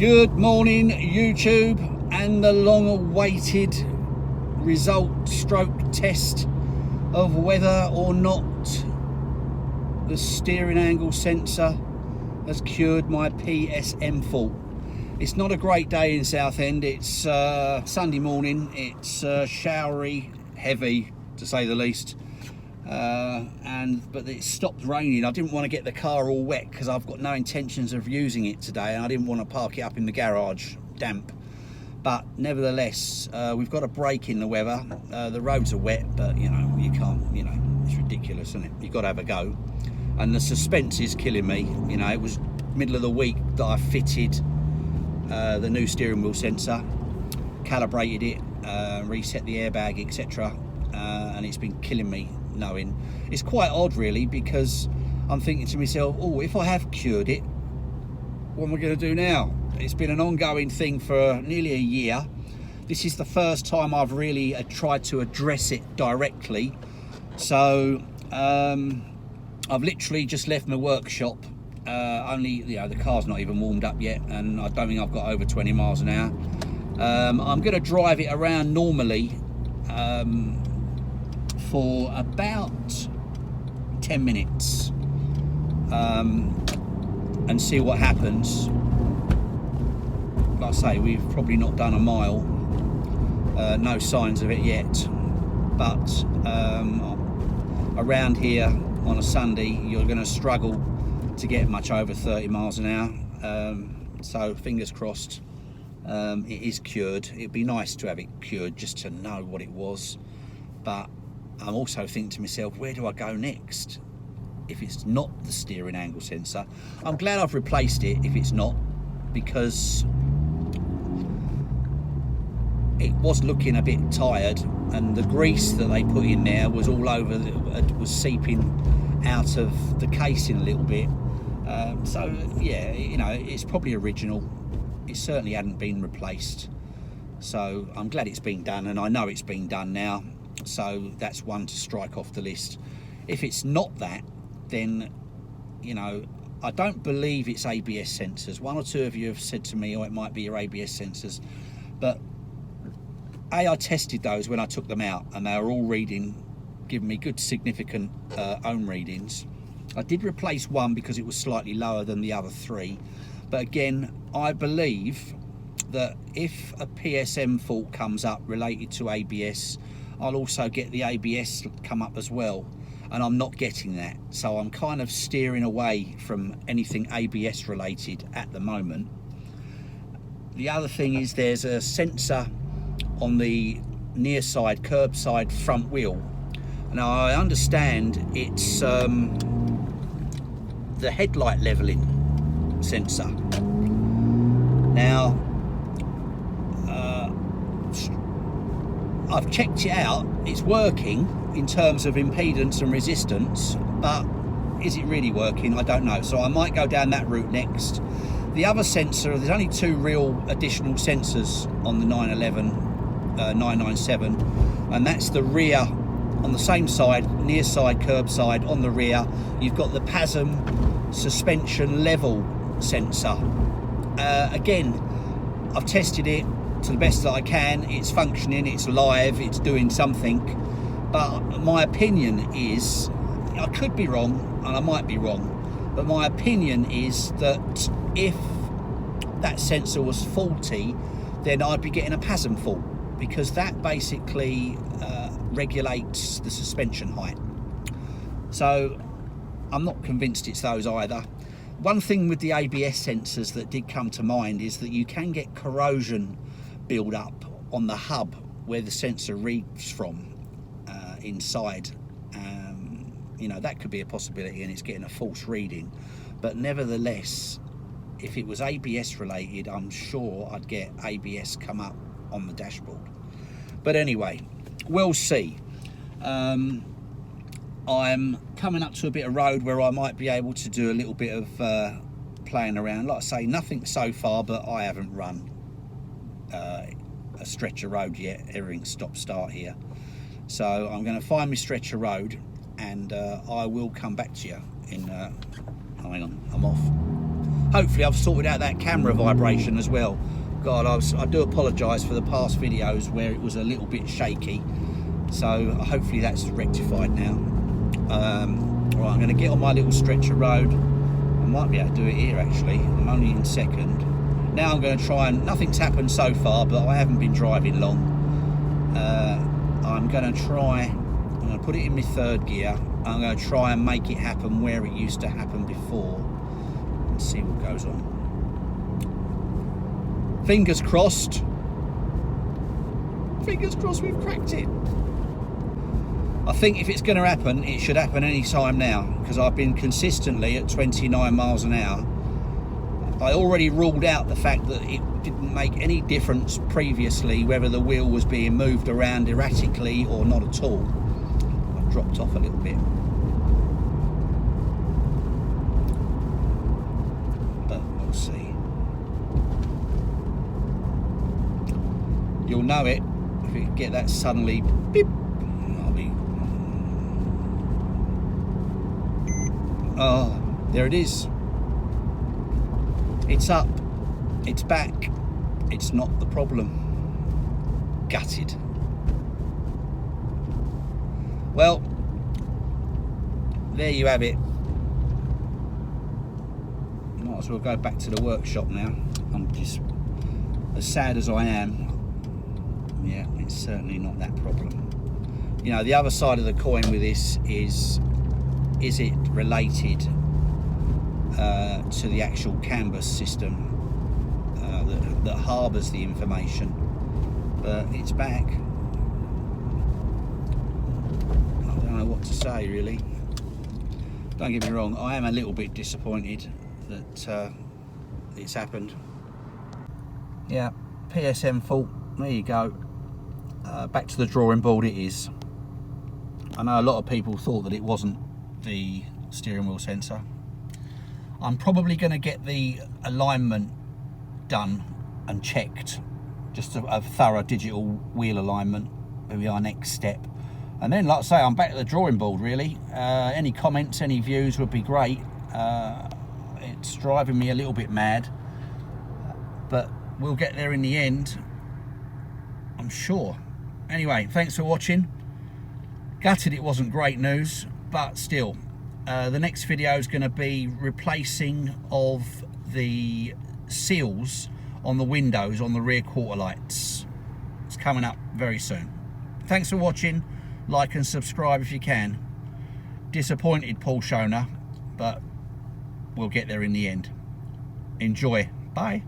Good morning, YouTube, and the long-awaited result stroke test of whether or not the steering angle sensor has cured my PSM fault. It's not a great day in Southend. It's Sunday morning. It's showery, heavy to say the least, but it stopped raining. I didn't want to get the car all wet because I've got no intentions of using it today, and I didn't want to park it up in the garage damp. But nevertheless, we've got a break in the weather. The roads are wet, but you know, you can't, you know, it's ridiculous, isn't it? You've got to have a go. And the suspense is killing me. You know, it was middle of the week that I fitted the new steering wheel sensor, calibrated it, reset the airbag, etc. And it's been killing me knowing. It's quite odd really, because I'm thinking to myself, oh, if I have cured it, what am I going to do now? It's been an ongoing thing for nearly a year. This is the first time I've really tried to address it directly. So I've literally just left my workshop. Only, you know, the car's not even warmed up yet, and I don't think I've got over 20 miles an hour. I'm going to drive it around normally for about 10 minutes and see what happens. Like I say, we've probably not done a mile, no signs of it yet, but around here on a Sunday you're going to struggle to get much over 30 miles an hour, so fingers crossed it is cured. It'd be nice to have it cured just to know what it was, but I'm also thinking to myself, where do I go next if it's not the steering angle sensor? I'm glad I've replaced it if it's not, because it was looking a bit tired, and the grease that they put in there was all over, was seeping out of the casing a little bit. So yeah, you know, it's probably original. It certainly hadn't been replaced, so I'm glad it's been done, and I know it's been done now, so that's one to strike off the list. If it's not that, then, you know, I don't believe it's ABS sensors. One or two of you have said to me, oh, it might be your ABS sensors, but I tested those when I took them out, and they were all giving me good significant ohm readings. I did replace one because it was slightly lower than the other three, but again, I believe that if a PSM fault comes up related to ABS, I'll also get the ABS come up as well, and I'm not getting that, so I'm kind of steering away from anything ABS related at the moment. The other thing is there's a sensor on the near side curb side front wheel. Now I understand it's the headlight leveling sensor. Now I've checked it out, it's working in terms of impedance and resistance, but is it really working? I don't know, so I might go down that route next. The other sensor, there's only two real additional sensors on the 911 997, and that's the rear on the same side, near side curb side. On the rear you've got the P.M.M suspension level sensor. Again, I've tested it to the best that I can. It's functioning, it's live, it's doing something, but my opinion is, I could be wrong and I might be wrong, but my opinion is that if that sensor was faulty, then I'd be getting a P.M fault, because that basically regulates the suspension height. So I'm not convinced it's those either. One thing with the ABS sensors that did come to mind is that you can get corrosion build up on the hub where the sensor reads from inside. You know, that could be a possibility, and it's getting a false reading. But nevertheless, if it was ABS related, I'm sure I'd get ABS come up on the dashboard. But anyway, we'll see. I'm coming up to a bit of road where I might be able to do a little bit of playing around. Like I say, nothing so far, but I haven't run a stretch of road yet. Everything's stop-start here. So I'm going to find my stretch of road, and I will come back to you in hang on, I'm off. hopefully I've sorted out that camera vibration as well. God, I do apologise for the past videos where it was a little bit shaky, so hopefully that's rectified now. Right, I'm going to get on my little stretcher road. I might be able to do it here actually, I'm only in second. Now I'm going to try, and nothing's happened so far, but I haven't been driving long. I'm going to put it in my third gear. I'm going to try and make it happen where it used to happen before, and see what goes on. Fingers crossed. Fingers crossed we've cracked it. I think if it's going to happen, it should happen any time now, because I've been consistently at 29 miles an hour. I already ruled out the fact that it didn't make any difference previously whether the wheel was being moved around erratically or not at all. I've dropped off a little bit. But we'll see. You'll know it if you get that suddenly beep. Oh, there it is. It's up, it's back, it's not the problem. Gutted. Well, there you have it. Might as well go back to the workshop now. I'm just, as sad as I am, yeah, it's certainly not that problem. You know, the other side of the coin with this is it related to the actual canvas system that harbours the information? But it's back. I don't know what to say really. Don't get me wrong, I am a little bit disappointed that it's happened. Yeah, PSM fault, there you go. Back to the drawing board it is. I know a lot of people thought that it wasn't the steering wheel sensor. I'm probably going to get the alignment done and checked, just a thorough digital wheel alignment will be our next step. And then, like I say, I'm back at the drawing board really. Any comments, any views would be great. It's driving me a little bit mad, but we'll get there in the end, I'm sure. Anyway, thanks for watching. Gutted it wasn't great news, but still, the next video is going to be replacing of the seals on the windows on the rear quarter lights. It's coming up very soon. Thanks for watching. Like and subscribe if you can. Disappointed Porsche owner, but we'll get there in the end. Enjoy. Bye.